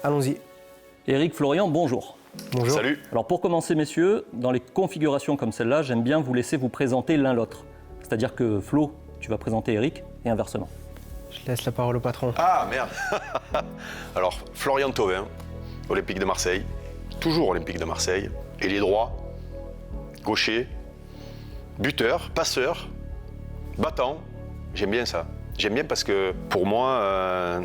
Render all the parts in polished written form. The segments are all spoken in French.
Allons-y. Éric, Florian, bonjour. Bonjour. Salut. Alors pour commencer, messieurs, dans les configurations comme celle-là, j'aime bien vous laisser vous présenter l'un l'autre. C'est-à-dire que Flo, tu vas présenter Éric et inversement. Je laisse la parole au patron. Ah merde. Alors, Florian Thauvin, Olympique de Marseille, toujours Olympique de Marseille, ailier droit, gaucher, buteur, passeur, battant. J'aime bien ça. J'aime bien parce que pour moi,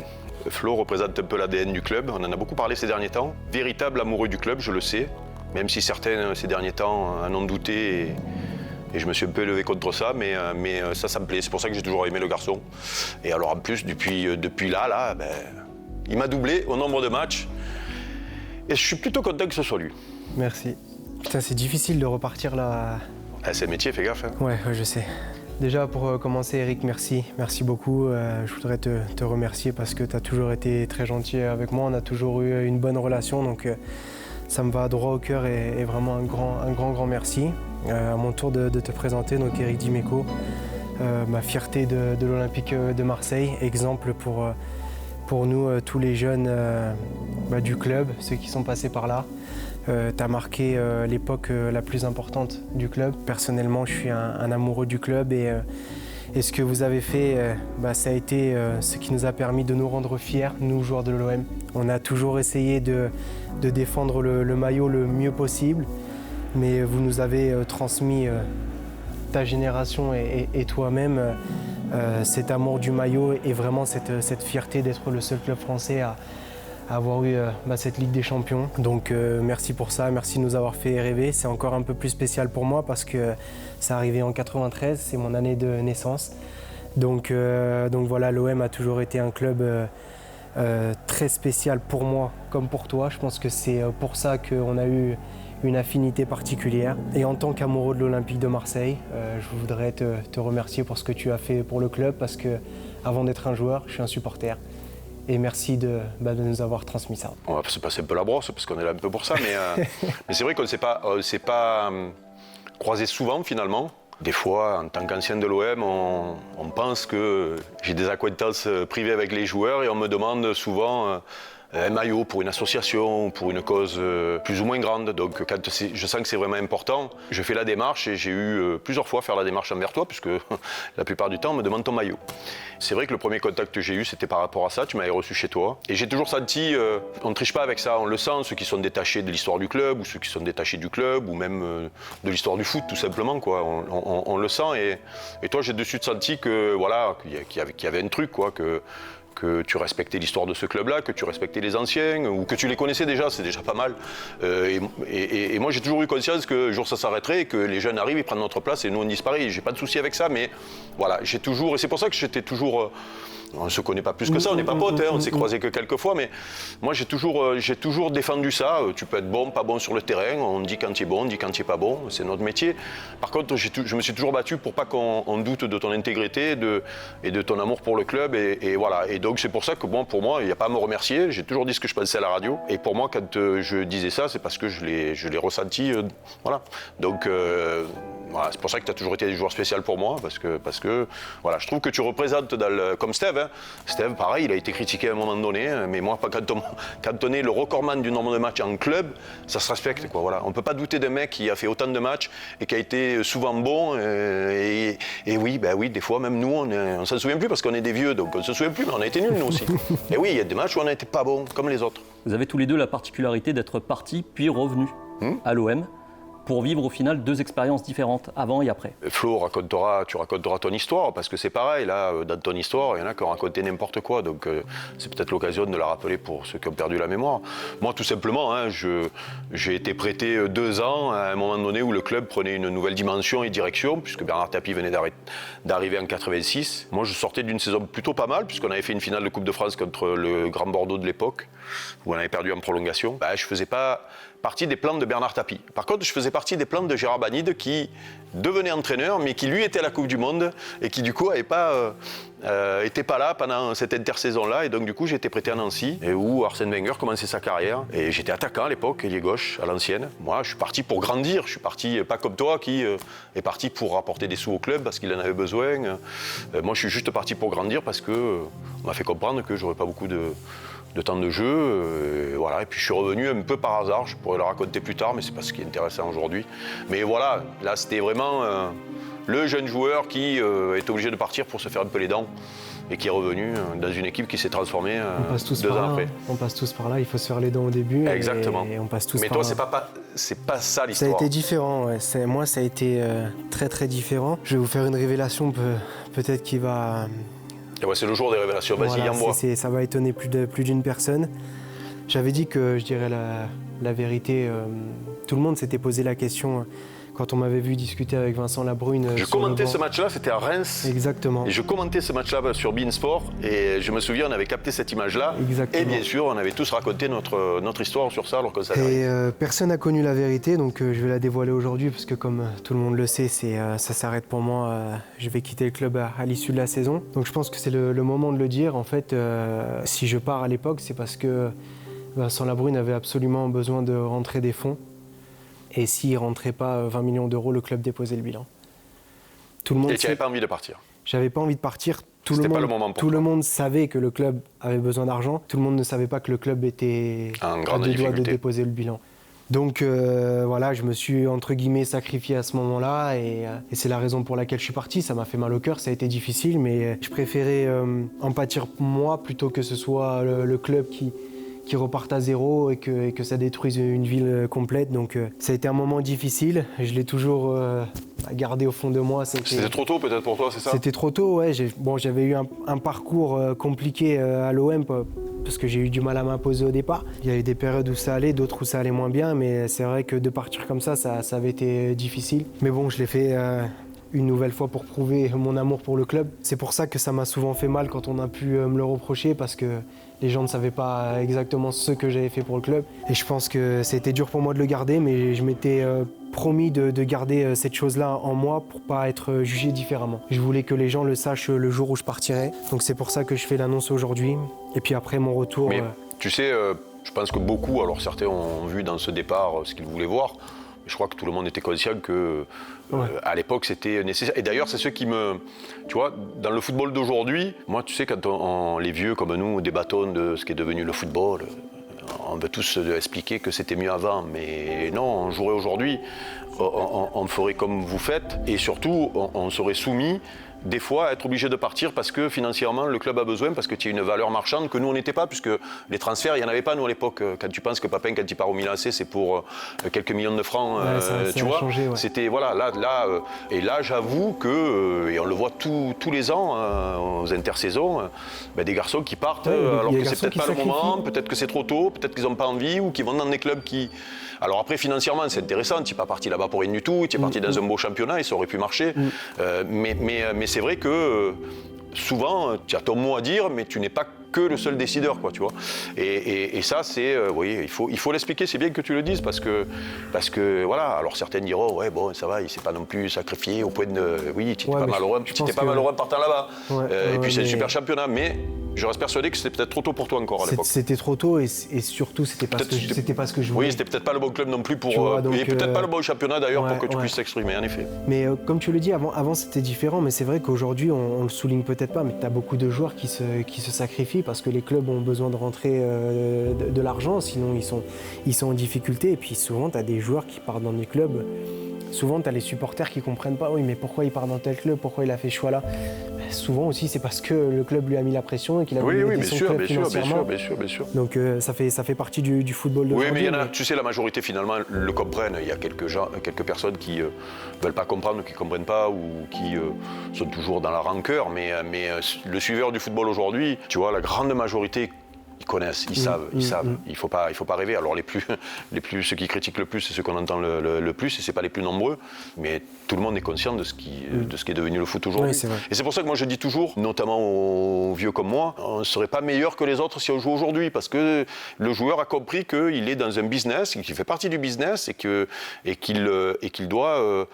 Flo représente un peu l'ADN du club. On en a beaucoup parlé ces derniers temps. Véritable amoureux du club, je le sais. Même si certains, ces derniers temps, en ont douté. Et je me suis un peu élevé contre ça, mais ça me plaît. C'est pour ça que j'ai toujours aimé le garçon. Et alors en plus, depuis là, il m'a doublé au nombre de matchs. Et je suis plutôt content que ce soit lui. Merci. Putain, c'est difficile de repartir là. Ah, c'est le métier, fais gaffe. Hein. Ouais, je sais. Déjà, pour commencer, Eric, merci. Merci beaucoup. Je voudrais te remercier parce que tu as toujours été très gentil avec moi. On a toujours eu une bonne relation, donc ça me va droit au cœur et vraiment un grand merci. À mon tour de te présenter, donc Éric Dimeco, ma fierté de l'Olympique de Marseille, exemple pour nous, tous les jeunes du club, ceux qui sont passés par là. Tu as marqué l'époque la plus importante du club. Personnellement, je suis un amoureux du club et ce que vous avez fait, ça a été ce qui nous a permis de nous rendre fiers, nous, joueurs de l'OM. On a toujours essayé de défendre le maillot le mieux possible, mais vous nous avez transmis, ta génération et toi-même, cet amour du maillot et vraiment cette fierté d'être le seul club français à avoir eu cette Ligue des Champions. Donc merci pour ça, merci de nous avoir fait rêver. C'est encore un peu plus spécial pour moi parce que ça arrivait en 93, c'est mon année de naissance. Donc voilà, l'OM a toujours été un club très spécial pour moi comme pour toi. Je pense que c'est pour ça qu'on a eu une affinité particulière. Et en tant qu'amoureux de l'Olympique de Marseille, je voudrais te remercier pour ce que tu as fait pour le club parce que avant d'être un joueur, je suis un supporter. Et merci de nous avoir transmis ça. On va se passer un peu la brosse parce qu'on est là un peu pour ça, mais c'est vrai qu'on ne s'est pas croisé souvent finalement. Des fois, en tant qu'ancien de l'OM, on pense que j'ai des acquaintances privées avec les joueurs et on me demande souvent un maillot pour une association, pour une cause plus ou moins grande. Donc quand je sens que c'est vraiment important, je fais la démarche et j'ai eu plusieurs fois à faire la démarche envers toi puisque la plupart du temps on me demande ton maillot. C'est vrai que le premier contact que j'ai eu c'était par rapport à ça, tu m'avais reçu chez toi. Et j'ai toujours senti, on ne triche pas avec ça, on le sent, ceux qui sont détachés de l'histoire du club ou ceux qui sont détachés du club ou même de l'histoire du foot tout simplement. Quoi. On le sent et toi j'ai de suite senti que, voilà, qu'il y avait un truc, quoi, que tu respectais l'histoire de ce club-là, que tu respectais les anciens, ou que tu les connaissais déjà, c'est déjà pas mal. Et moi, j'ai toujours eu conscience que un jour ça s'arrêterait, et que les jeunes arrivent, ils prennent notre place et nous on disparaît. J'ai pas de souci avec ça, mais voilà, j'ai toujours, et c'est pour ça que j'étais toujours. On ne se connaît pas plus que ça, on n'est pas potes, hein, on ne s'est croisés que quelques fois, mais moi j'ai toujours défendu ça. Tu peux être bon, pas bon sur le terrain, on dit quand tu es bon, on dit quand tu n'es pas bon, c'est notre métier. Par contre, je me suis toujours battu pour pas qu'on doute de ton intégrité et de ton amour pour le club, et voilà. Et donc c'est pour ça que bon, pour moi, il n'y a pas à me remercier, j'ai toujours dit ce que je pensais à la radio, et pour moi, quand je disais ça, c'est parce que je l'ai ressenti, voilà. Donc voilà, c'est pour ça que tu as toujours été un joueur spécial pour moi, parce que voilà, je trouve que tu représentes comme Steve. Hein. Steve, pareil, il a été critiqué à un moment donné, mais moi, quand on est le recordman du nombre de matchs en club, ça se respecte. Quoi, voilà. On ne peut pas douter d'un mec qui a fait autant de matchs et qui a été souvent bon. Et oui, des fois, même nous, on ne s'en souvient plus parce qu'on est des vieux, donc on ne se souvient plus, mais on a été nuls, nous aussi. Et oui, il y a des matchs où on n'a été pas bons, comme les autres. Vous avez tous les deux la particularité d'être partis puis revenus à l'OM. Pour vivre au final deux expériences différentes, avant et après. Flo, tu raconteras ton histoire, parce que c'est pareil, là, dans ton histoire, il y en a qui ont raconté n'importe quoi, donc c'est peut-être l'occasion de la rappeler pour ceux qui ont perdu la mémoire. Moi, tout simplement, hein, j'ai été prêté 2 ans à un moment donné où le club prenait une nouvelle dimension et direction, puisque Bernard Tapie venait d'arriver en 86. Moi, je sortais d'une saison plutôt pas mal, puisqu'on avait fait une finale de Coupe de France contre le Grand Bordeaux de l'époque, où on avait perdu en prolongation. Je faisais pas partie des plans de Bernard Tapie. Par contre, je faisais partie des plans de Gérard Banide qui devenait entraîneur, mais qui lui était à la Coupe du Monde et qui du coup était pas là pendant cette intersaison-là. Et donc du coup, j'ai été prêté à Nancy, et où Arsène Wenger commençait sa carrière. Et j'étais attaquant à l'époque, ailier gauche, à l'ancienne. Moi, je suis parti pour grandir. Je suis parti, pas comme toi, qui est parti pour apporter des sous au club parce qu'il en avait besoin. Moi, je suis juste parti pour grandir parce que on m'a fait comprendre que j'aurais pas beaucoup de de temps de jeu. Voilà. Et puis je suis revenu un peu par hasard, je pourrais le raconter plus tard, mais c'est pas ce qui est intéressant aujourd'hui. Mais voilà, là c'était vraiment le jeune joueur qui est obligé de partir pour se faire un peu les dents et qui est revenu dans une équipe qui s'est transformée 2 ans après. On passe tous par là, il faut se faire les dents au début. Exactement. Et on passe tous mais par toi, là. c'est pas ça Ça a l'histoire. été différent, ouais. Moi ça a été très très différent. Je vais vous faire une révélation peut-être qui va... Et ouais, c'est le jour des révélations, vas-y, Voilà, envoie. ça va étonner plus d'une personne. J'avais dit que je dirais la vérité. Tout le monde s'était posé la question quand on m'avait vu discuter avec Vincent Labrune. Je sur le commentais banc. ce match-là, c'était à Reims. Exactement. Et je commentais ce match-là sur beIN Sport et je me souviens, on avait capté cette image-là. Exactement. Et bien sûr, on avait tous raconté notre histoire sur ça alors que ça Et personne n'a connu la vérité, donc je vais la dévoiler aujourd'hui parce que comme tout le monde le sait, ça s'arrête pour moi. Je vais quitter le club à l'issue de la saison. Donc je pense que c'est le moment de le dire. En fait, si je pars à l'époque, c'est parce que Vincent Labrune avait absolument besoin de rentrer des fonds. Et s'il ne rentrait pas 20 millions d'euros, le club déposait le bilan. Tout le monde Et tu n'avais pas envie de partir. J'avais pas envie de partir. C'était pas le moment pour tout toi. le monde savait que le club avait besoin d'argent. Tout le monde ne savait pas que le club était En à grande 2 doigts de difficulté. déposer le bilan. Donc voilà, je me suis entre guillemets sacrifié à ce moment-là et c'est la raison pour laquelle je suis parti. Ça m'a fait mal au cœur, ça a été difficile, mais je préférais en pâtir moi plutôt que ce soit le club qui reparte à zéro et que ça détruise une ville complète. Donc ça a été un moment difficile. Je l'ai toujours gardé au fond de moi. C'était trop tôt peut-être pour toi, c'est ça? C'était trop tôt, ouais. J'avais eu un parcours compliqué à l'OM parce que j'ai eu du mal à m'imposer au départ. Il y a eu des périodes où ça allait, d'autres où ça allait moins bien, mais c'est vrai que de partir comme ça avait été difficile. Mais bon, je l'ai fait une nouvelle fois pour prouver mon amour pour le club. C'est pour ça que ça m'a souvent fait mal quand on a pu me le reprocher, parce que les gens ne savaient pas exactement ce que j'avais fait pour le club. Et je pense que c'était dur pour moi de le garder, mais je m'étais promis de garder cette chose-là en moi pour pas être jugé différemment. Je voulais que les gens le sachent le jour où je partirais. Donc c'est pour ça que je fais l'annonce aujourd'hui. Et puis après mon retour... Mais tu sais, je pense que beaucoup, alors certains ont vu dans ce départ ce qu'ils voulaient voir. Je crois que tout le monde était conscient que à l'époque c'était nécessaire. Et d'ailleurs, c'est ce qui me... Tu vois, dans le football d'aujourd'hui, moi tu sais, quand les vieux comme nous débattons de ce qui est devenu le football, on veut tous expliquer que c'était mieux avant. Mais non, on jouerait aujourd'hui, on ferait comme vous faites. Et surtout, on serait soumis des fois à être obligé de partir parce que financièrement le club a besoin, parce que tu as une valeur marchande que nous on n'était pas, puisque les transferts il n'y en avait pas nous à l'époque. Quand tu penses que Papin, quand il part au Milan AC, c'est pour quelques millions de francs, ça tu a vois, changé, ouais. c'était voilà, et là j'avoue que, et on le voit tous les ans aux intersaisons, des garçons qui partent alors il y a que des c'est peut-être garçons pas qui le moment, sacrifient. peut-être que c'est trop tôt, peut-être qu'ils n'ont pas envie, ou qu'ils vont dans des clubs qui... Alors après financièrement c'est intéressant, tu n'es pas parti là-bas pour rien du tout, tu es parti dans un beau championnat et ça aurait pu marcher, mais c'est vrai que souvent, tu as ton mot à dire, mais tu n'es pas que le seul décideur, quoi, tu vois. Et ça, c'est, oui, il faut l'expliquer. C'est bien que tu le dises parce que voilà. Alors certains diront, ouais, bon, ça va, il s'est pas non plus sacrifié au point de, oui, tu n'étais pas malheureux en partant là-bas. Et puis c'est un super championnat, mais je reste persuadé que c'était peut-être trop tôt pour toi encore à l'époque. C'était trop tôt et surtout c'était pas ce que je voulais. Oui, c'était peut-être pas le bon club non plus pour. Tu vois, donc, et peut-être pas le bon championnat d'ailleurs pour que tu ouais. puisses t'exprimer, en effet. Mais comme tu le dis, avant c'était différent, mais c'est vrai qu'aujourd'hui, on le souligne peut-être pas, mais tu as beaucoup de joueurs qui se sacrifient parce que les clubs ont besoin de rentrer de l'argent, sinon ils sont en difficulté. Et puis souvent, tu as des joueurs qui partent dans des clubs. Souvent, tu as les supporters qui comprennent pas, oui, mais pourquoi il part dans tel club, pourquoi il a fait ce choix-là. Souvent aussi, c'est parce que le club lui a mis la pression et qu'il a voulu aider son club financièrement. Bien sûr. Donc ça fait partie du football de Oui, mais il y en a, tu sais, la majorité finalement le comprennent. Il y a quelques personnes qui veulent pas comprendre, qui comprennent pas ou qui sont toujours dans la rancœur. Mais le suiveur du football aujourd'hui, tu vois, la grande majorité, ils connaissent, ils savent. Il faut pas rêver. Alors ceux qui critiquent le plus, c'est ceux qu'on entend le plus, et c'est pas les plus nombreux. Mais tout le monde est conscient de ce qui est devenu le foot aujourd'hui. Oui, c'est vrai. Et c'est pour ça que moi je dis toujours, notamment aux vieux comme moi, on ne serait pas meilleur que les autres si on joue aujourd'hui, parce que le joueur a compris qu'il est dans un business, qu'il fait partie du business et qu'il doit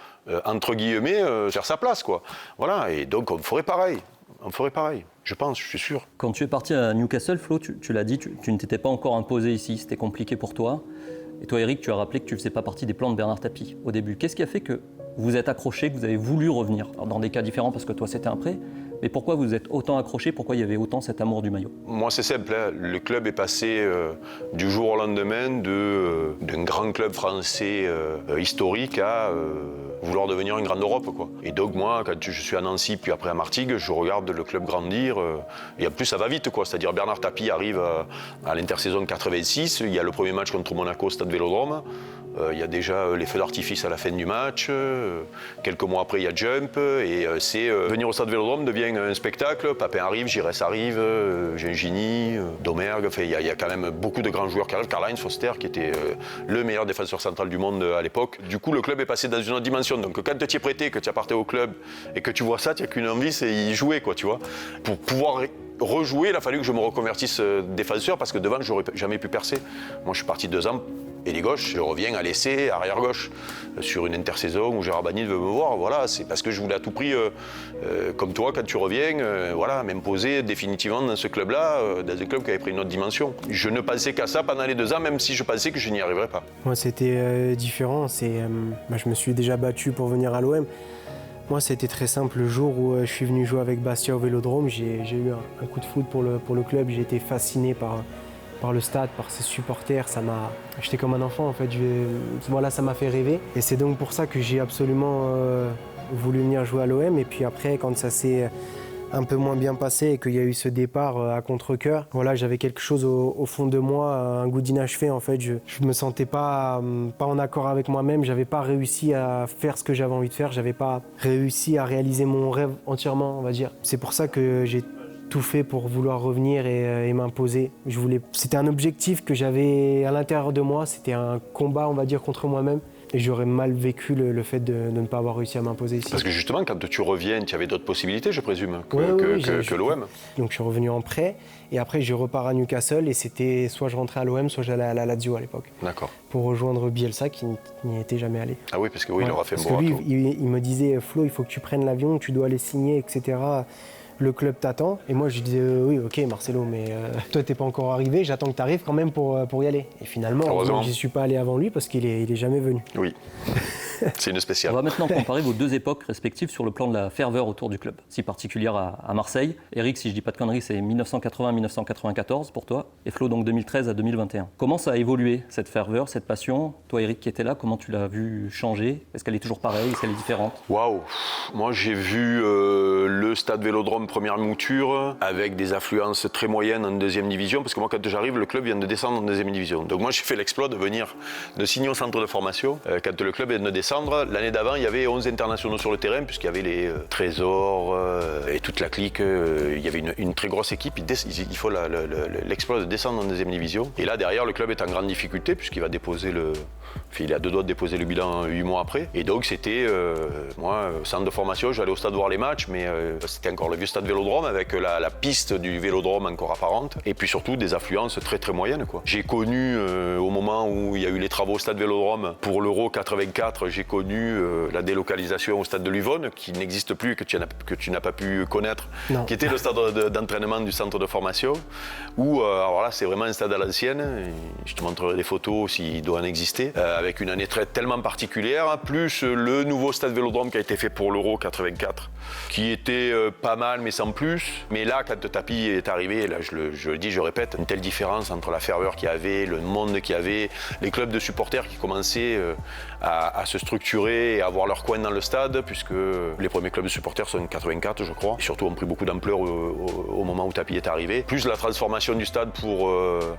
entre guillemets faire sa place, quoi. Voilà. Et donc on ferait pareil. Je pense, je suis sûr. Quand tu es parti à Newcastle, Flo, tu l'as dit, tu ne t'étais pas encore imposé ici, c'était compliqué pour toi. Et toi, Eric, tu as rappelé que tu ne faisais pas partie des plans de Bernard Tapie au début. Qu'est-ce qui a fait que vous êtes accroché, que vous avez voulu revenir? Alors, dans des cas différents, parce que toi, c'était un prêt, Mais pourquoi vous êtes autant accroché? Pourquoi il y avait autant cet amour du maillot? Moi, c'est simple, hein. Le club est passé du jour au lendemain d'un grand club français historique à vouloir devenir une grande Europe, quoi. Et donc moi, quand je suis à Nancy puis après à Martigues, je regarde le club grandir et en plus ça va vite, quoi. C'est-à-dire Bernard Tapie arrive à l'intersaison 86, il y a le premier match contre Monaco au Stade Vélodrome. Il y a déjà les feux d'artifice à la fin du match. Quelques mois après, il y a Jump. Et venir au Stade Vélodrome devient un spectacle. Papin arrive, Giresse arrive, Gengini, Domergue. Enfin, il y a quand même beaucoup de grands joueurs qui arrivent. Karl-Heinz Foster, qui était le meilleur défenseur central du monde à l'époque. Du coup, le club est passé dans une autre dimension. Donc, quand tu es prêté, que tu appartais au club et que tu vois ça, tu n'as qu'une envie, c'est y jouer, quoi, tu vois. Pour pouvoir rejouer, il a fallu que je me reconvertisse défenseur parce que devant, j'aurais jamais pu percer. Moi, je suis parti 2 ans. Et les gauches, je reviens à l'essai, arrière-gauche, sur une intersaison où Gérard Banil veut me voir. Voilà, c'est parce que je voulais à tout prix, comme toi, quand tu reviens, voilà, m'imposer définitivement dans ce club-là, dans un club qui avait pris une autre dimension. Je ne pensais qu'à ça pendant les 2 ans, même si je pensais que je n'y arriverais pas. Moi, c'était différent. Je me suis déjà battu pour venir à l'OM. Moi, c'était très simple. Le jour où je suis venu jouer avec Bastia au Vélodrome, j'ai eu un coup de foudre pour le club. J'ai été fasciné par le stade, par ses supporters. J'étais comme un enfant en fait. Voilà, ça m'a fait rêver. Et c'est donc pour ça que j'ai absolument voulu venir jouer à l'OM. Et puis après, quand ça s'est un peu moins bien passé et qu'il y a eu ce départ à contre-cœur, voilà, j'avais quelque chose au fond de moi, un goût d'inachevé en fait. Je me sentais pas en accord avec moi-même. J'avais pas réussi à faire ce que j'avais envie de faire. J'avais pas réussi à réaliser mon rêve entièrement, on va dire. C'est pour ça que j'ai tout fait pour vouloir revenir et m'imposer. C'était un objectif que j'avais à l'intérieur de moi, c'était un combat, on va dire, contre moi-même. Et j'aurais mal vécu le fait de ne pas avoir réussi à m'imposer ici. Parce que justement, quand tu reviens, tu avais d'autres possibilités, je présume, que l'OM. Donc je suis revenu en prêt, et après je repars à Newcastle, et c'était soit je rentrais à l'OM, soit j'allais à la Lazio à l'époque. D'accord. Pour rejoindre Bielsa, qui n'y était jamais allé. Ah oui, parce que oui, il aura fait un bon retour. Il me disait, Flo, il faut que tu prennes l'avion, tu dois aller signer, etc. Le club t'attend. Et moi, je disais, oui, ok, Marcelo, mais toi, t'es pas encore arrivé, j'attends que tu arrives quand même pour y aller. Et finalement, j'y suis pas allé avant lui parce qu'il est jamais venu. Oui. C'est une spéciale. On va maintenant comparer vos 2 époques respectives sur le plan de la ferveur autour du club, si particulière à Marseille. Eric, si je dis pas de conneries, c'est 1980-1994 pour toi, et Flo, donc 2013 à 2021. Comment ça a évolué, cette ferveur, cette passion? Toi, Eric, qui étais là, comment tu l'as vu changer? Est-ce qu'elle est toujours pareille? Est-ce qu'elle est différente? Waouh! Moi, j'ai vu le Stade Vélodrome première mouture avec des affluences très moyennes en 2e division, parce que moi, quand j'arrive, le club vient de descendre en 2e division. Donc moi, j'ai fait l'exploit de signer au centre de formation. Quand le club vient de descendre, l'année d'avant, il y avait 11 internationaux sur le terrain, puisqu'il y avait les Trésors et toute la clique. Il y avait une très grosse équipe. Il faut l'exploit de descendre en 2e division. Et là, derrière, le club est en grande difficulté, puisqu'il va déposer il est à 2 doigts de déposer le bilan 8 mois après. Et donc, c'était, moi, centre de formation, j'allais au stade voir les matchs, mais c'était encore le vieux stade Vélodrome, avec la piste du Vélodrome encore apparente. Et puis surtout, des affluences très très moyennes, quoi. J'ai connu, au moment où il y a eu les travaux au stade Vélodrome pour l'Euro 84, j'ai connu la délocalisation au stade de Luvonne, qui n'existe plus et que tu n'as pas pu connaître, Non. Qui était le stade d'entraînement du centre de formation, où, alors là, c'est vraiment un stade à l'ancienne. Je te montrerai des photos s'il doit en exister, avec une année tellement particulière, plus le nouveau stade Vélodrome qui a été fait pour l'Euro 84, qui était pas mal, mais sans plus. Mais là, quand Tapie est arrivé, là, je le dis, je répète, une telle différence entre la ferveur qu'il y avait, le monde qu'il y avait, les clubs de supporters qui commençaient à se structurer et à avoir leur coin dans le stade, puisque les premiers clubs de supporters sont en 84, je crois, et surtout ont pris beaucoup d'ampleur au moment où Tapie est arrivé. Plus la transformation du stade pour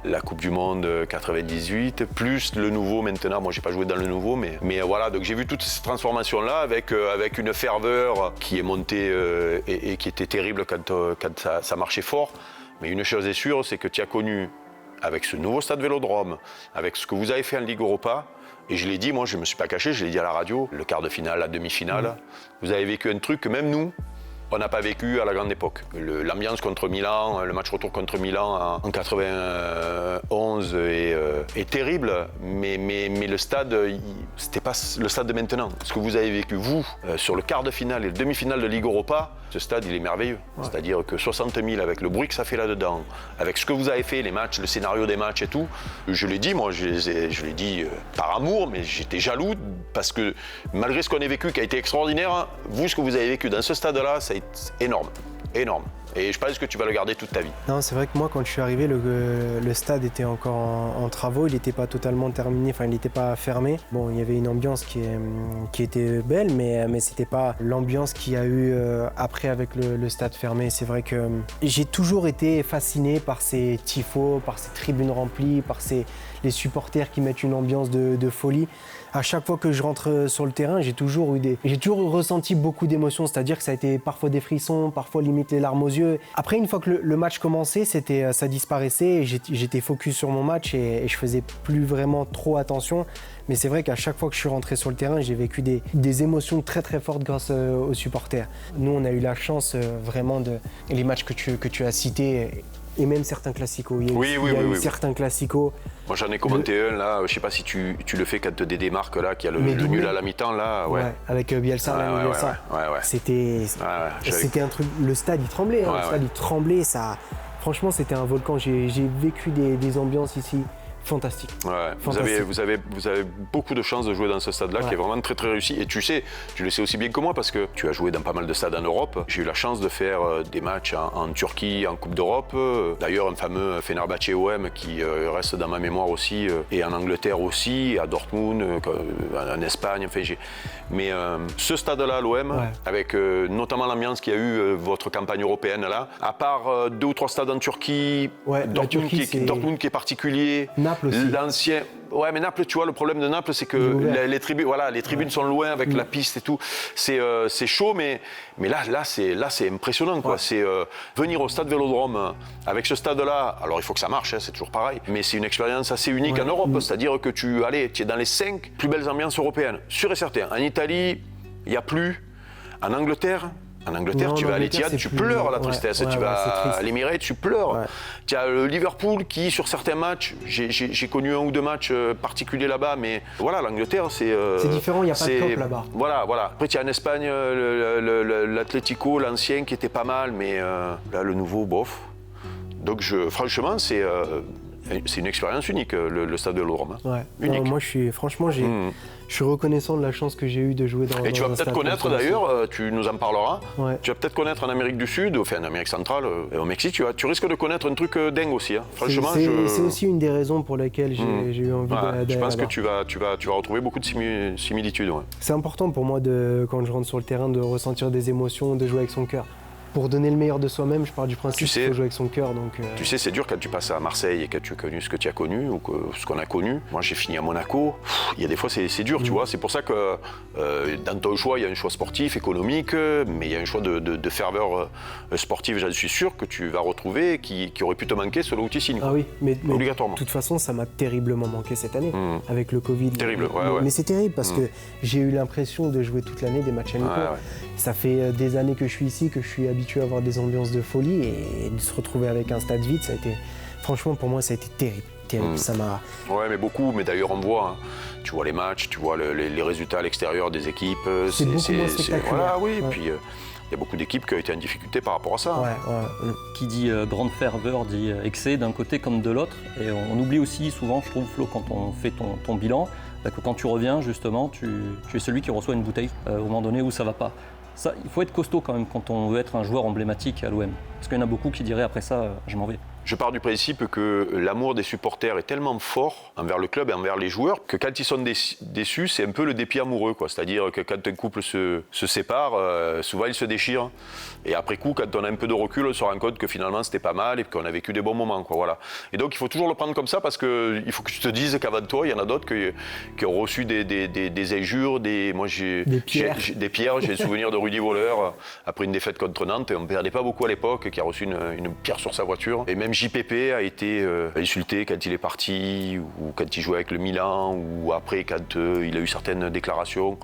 la Coupe du Monde 98, plus le nouveau maintenant. Moi, j'ai pas joué dans le nouveau, mais voilà, donc j'ai vu toutes ces transformations-là avec une ferveur qui est montée et qui était terrible quand ça marchait fort. Mais une chose est sûre, c'est que tu as connu, avec ce nouveau stade Vélodrome, avec ce que vous avez fait en Ligue Europa, et je l'ai dit, moi je ne me suis pas caché, je l'ai dit à la radio, le quart de finale, la demi-finale, vous avez vécu un truc que même nous, on n'a pas vécu à la grande époque. L'ambiance contre Milan, le match retour contre Milan en 91 est terrible, mais le stade, c'était pas le stade de maintenant. Ce que vous avez vécu, vous, sur le quart de finale et le demi-finale de Ligue Europa, ce stade, il est merveilleux. Ouais. C'est-à-dire que 60 000, avec le bruit que ça fait là-dedans, avec ce que vous avez fait, les matchs, le scénario des matchs et tout, je l'ai dit, moi, je l'ai dit par amour, mais j'étais jaloux parce que malgré ce qu'on a vécu, qui a été extraordinaire, vous, ce que vous avez vécu dans ce stade-là, ça a été énorme. énorme. Et je pense que tu vas le garder toute ta vie. Non, c'est vrai que moi, quand je suis arrivé, le stade était encore en travaux. Il n'était pas totalement terminé, enfin, il n'était pas fermé. Bon, il y avait une ambiance qui était belle, mais c'était pas l'ambiance qu'il y a eu après avec le stade fermé. C'est vrai que j'ai toujours été fasciné par ces tifos, par ces tribunes remplies, par les supporters qui mettent une ambiance de folie. À chaque fois que je rentre sur le terrain, j'ai toujours ressenti beaucoup d'émotions, c'est-à-dire que ça a été parfois des frissons, parfois limite les larmes aux yeux. Après, une fois que le match commençait, ça disparaissait et j'étais focus sur mon match et je faisais plus vraiment trop attention. Mais c'est vrai qu'à chaque fois que je suis rentré sur le terrain, j'ai vécu des émotions très très fortes grâce aux supporters. Nous, on a eu la chance vraiment les matchs que tu as cités. Et même certains classicos. Il y a eu certains classicos. Moi j'en ai commenté un là, je sais pas si tu le fais quand Dédé marque là, qui a le nul à la mi-temps là. Ouais. Avec Bielsa, Bielsa. C'était un truc. Le stade il tremblait, le stade il tremblait. Franchement c'était un volcan. J'ai vécu des ambiances ici. Fantastique. Ouais. Vous avez beaucoup de chance de jouer dans ce stade-là qui est vraiment très très réussi. Et tu le sais aussi bien que moi parce que tu as joué dans pas mal de stades en Europe. J'ai eu la chance de faire des matchs en Turquie, en Coupe d'Europe. D'ailleurs, un fameux Fenerbahçe OM qui reste dans ma mémoire aussi, et en Angleterre aussi, à Dortmund, en Espagne. Enfin, mais ce stade-là, l'OM, avec notamment l'ambiance qu'il y a eu votre campagne européenne là, à part 2 ou 3 stades en Turquie, Dortmund qui est particulier. Naples aussi. L'ancien. Ouais, mais Naples, tu vois, le problème de Naples, c'est que les tribunes sont loin avec la piste et tout. C'est chaud, mais là, c'est impressionnant, quoi. C'est venir au stade Vélodrome avec ce stade-là. Alors, il faut que ça marche, c'est toujours pareil. Mais c'est une expérience assez unique en Europe. C'est-à-dire que tu es dans les 5 plus belles ambiances européennes, sûr et certain. En Italie, il n'y a plus. En Angleterre, tu vas à l'Etihad, tu pleures à la tristesse. Tu vas à l'Emirates, tu pleures. Ouais. Tu as le Liverpool qui, sur certains matchs, j'ai connu 1 ou 2 matchs particuliers là-bas, mais voilà, l'Angleterre, c'est différent, il n'y a pas de top là-bas. Voilà. Après, tu as en Espagne l'Atlético, l'ancien, qui était pas mal, mais là, le nouveau, bof. Donc, franchement, c'est une expérience unique, le stade de Vélodrome. Ouais. Unique. Non, moi, je suis reconnaissant de la chance que j'ai eue de jouer dans. Et tu vas peut-être connaître d'ailleurs, tu nous en parleras, tu vas peut-être connaître en Amérique du Sud, enfin en Amérique centrale, au Mexique, tu risques de connaître un truc dingue aussi. Hein. Franchement, c'est aussi une des raisons pour lesquelles j'ai eu envie d'aller. Je pense que tu vas retrouver beaucoup de similitudes. Ouais. C'est important pour moi, quand je rentre sur le terrain, de ressentir des émotions, de jouer avec son cœur. Pour donner le meilleur de soi-même, je pars du principe qu'il faut jouer avec son cœur. Tu sais, c'est dur quand tu passes à Marseille et que tu as connu ce que tu as connu ou ce qu'on a connu. Moi, j'ai fini à Monaco. Il y a des fois, c'est dur, tu vois. C'est pour ça que dans ton choix, il y a un choix sportif, économique, mais il y a un choix de ferveur sportive, j'en suis sûr, que tu vas retrouver, qui aurait pu te manquer selon où tu signes. Ah oui, mais obligatoirement. De toute façon, ça m'a terriblement manqué cette année, avec le Covid. Terrible, Mais c'est terrible parce que j'ai eu l'impression de jouer toute l'année des matchs amicaux. Ça fait des années que je suis ici, que je suis habitué à avoir des ambiances de folie et de se retrouver avec un stade vide, franchement pour moi ça a été terrible. Ça m'a... Ouais, mais beaucoup, mais d'ailleurs on voit, tu vois les matchs, tu vois les résultats à l'extérieur des équipes. C'est beaucoup moins spectaculaire. Voilà, oui, puis il y a beaucoup d'équipes qui ont été en difficulté par rapport à ça. Qui dit grande ferveur dit excès d'un côté comme de l'autre. Et on oublie aussi souvent, je trouve, Flo, quand on fait ton bilan, que quand tu reviens justement, tu es celui qui reçoit une bouteille au moment donné où ça va pas. Ça, il faut être costaud quand même quand on veut être un joueur emblématique à l'OM. Parce qu'il y en a beaucoup qui diraient après ça, je m'en vais. Je pars du principe que l'amour des supporters est tellement fort envers le club et envers les joueurs que quand ils sont déçus, c'est un peu le dépit amoureux, quoi. C'est-à-dire que quand un couple se sépare, souvent ils se déchirent. Et après coup, quand on a un peu de recul, on se rend compte que finalement c'était pas mal et qu'on a vécu des bons moments, quoi. Voilà. Et donc il faut toujours le prendre comme ça parce qu'il faut que tu te dises qu'avant toi, il y en a d'autres qui ont reçu des injures, des pierres. J'ai le souvenir de Rudy Voleur après une défaite contre Nantes. On ne perdait pas beaucoup à l'époque, qui a reçu une pierre sur sa voiture. Et même JPP a été insulté quand il est parti ou quand il jouait avec le Milan ou après quand il a eu certaines déclarations,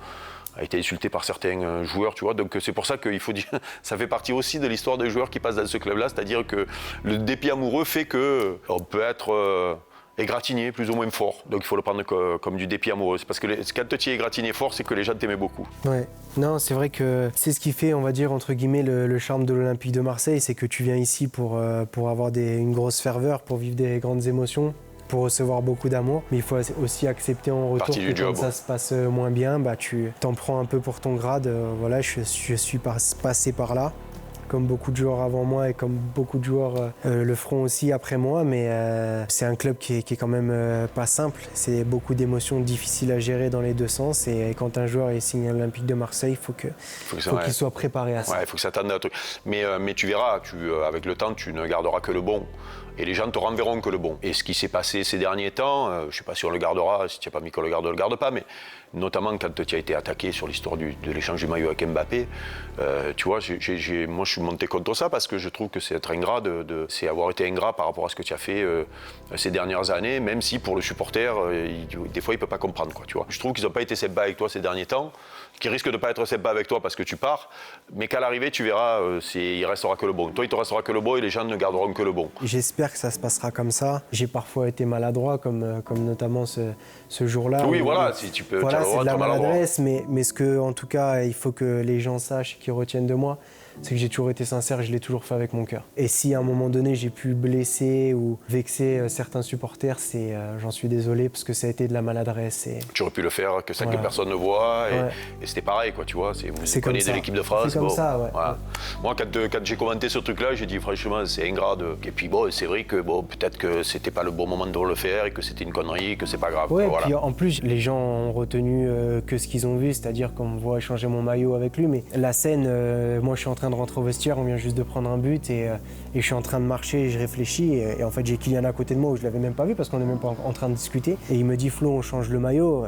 a été insulté par certains joueurs, tu vois. Donc c'est pour ça qu'il faut dire, ça fait partie aussi de l'histoire des joueurs qui passent dans ce club-là, c'est-à-dire que le dépit amoureux fait qu'on peut être égratigné plus ou moins fort. Donc il faut le prendre comme du dépit amoureux. C'est parce que quand tu es égratigné fort, c'est que les gens t'aimaient beaucoup. Ouais. Non, c'est vrai que c'est ce qui fait, on va dire, entre guillemets, le charme de l'Olympique de Marseille, c'est que tu viens ici pour avoir une grosse ferveur, pour vivre des grandes émotions, pour recevoir beaucoup d'amour. Mais il faut aussi accepter en retour que quand ça se passe moins bien, tu t'en prends un peu pour ton grade. Voilà, je suis passé par là. comme beaucoup de joueurs avant moi et comme beaucoup de joueurs le feront aussi après moi. Mais c'est un club qui est quand même pas simple. C'est beaucoup d'émotions difficiles à gérer dans les deux sens. Et quand un joueur est signé à l'Olympique de Marseille, il faut qu'il soit préparé à ça. Ouais, il faut que ça t'attende à un truc. Mais tu verras, avec le temps, tu ne garderas que le bon. Et les gens te renverront que le bon. Et ce qui s'est passé ces derniers temps, je ne sais pas si on le gardera, si tu n'as pas mis qu'on le garde pas, mais notamment quand tu as été attaqué sur l'histoire de l'échange du maillot avec Mbappé, tu vois, moi je suis monté contre ça parce que je trouve que c'est être ingrat, c'est avoir été ingrat par rapport à ce que tu as fait ces dernières années, même si pour le supporter, des fois il ne peut pas comprendre, quoi, tu vois. Je trouve qu'ils n'ont pas été sympas avec toi ces derniers temps, qu'ils risquent de ne pas être sympas avec toi parce que tu pars, mais qu'à l'arrivée, tu verras, il ne restera que le bon. Toi, il te restera que le bon et les gens ne garderont que le bon. J'espère que ça se passera comme ça. J'ai parfois été maladroit, comme notamment ce jour-là. Oui, voilà, si tu peux. Voilà, c'est de la maladresse, mais ce que, en tout cas, il faut que les gens sachent et qu'ils retiennent de moi, c'est que j'ai toujours été sincère, je l'ai toujours fait avec mon cœur. Et si à un moment donné j'ai pu blesser ou vexer certains supporters, j'en suis désolé parce que ça a été de la maladresse. Tu aurais pu le faire que ça que personne ne voit et c'était pareil, quoi, tu vois. Vous connaissez l'équipe de France. C'est comme ça, ouais. Voilà. Moi, quand j'ai commenté ce truc-là, j'ai dit franchement c'est ingrat. Et puis bon, c'est vrai que peut-être que c'était pas le bon moment de le faire et que c'était une connerie, que c'est pas grave. Ouais, voilà. Puis en plus les gens ont retenu que ce qu'ils ont vu, c'est-à-dire qu'on me voit échanger mon maillot avec lui, mais la scène, moi je suis en train de rentrer au vestiaire, on vient juste de prendre un but et je suis en train de marcher et je réfléchis et en fait j'ai Kylian à côté de moi où je l'avais même pas vu parce qu'on n'est même pas en train de discuter et il me dit Flo, on change le maillot.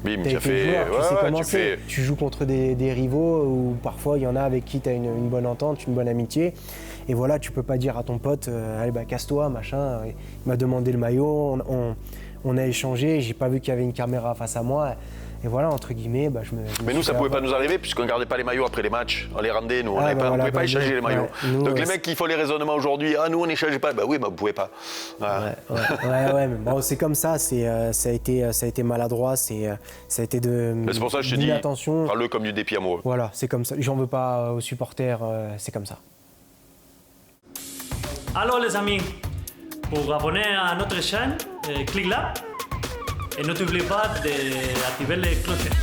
Bim, tu sais comment c'est. Tu joues contre des rivaux où parfois il y en a avec qui tu as une bonne entente, une bonne amitié. Et voilà, tu peux pas dire à ton pote allez casse-toi, machin. Il m'a demandé le maillot, on a échangé, j'ai pas vu qu'il y avait une caméra face à moi. Et voilà, entre guillemets, je me Mais nous, ça pouvait pas nous arriver puisqu'on ne gardait pas les maillots après les matchs. On les rendait, nous. On ne pouvait pas échanger les maillots. Donc les mecs qui font les raisonnements aujourd'hui, nous, on n'échangeait pas. Oui, vous ne pouvez pas. Ouais, mais bon, c'est comme ça. Ça a été maladroit. Ça a été c'est pour ça que je te dis, inattention. prends-le comme du dépit amoureux. Voilà, c'est comme ça. J'en veux pas aux supporters. C'est comme ça. Alors les amis, pour abonner à notre chaîne, clique là. Et n'oubliez pas d'activer les clochettes.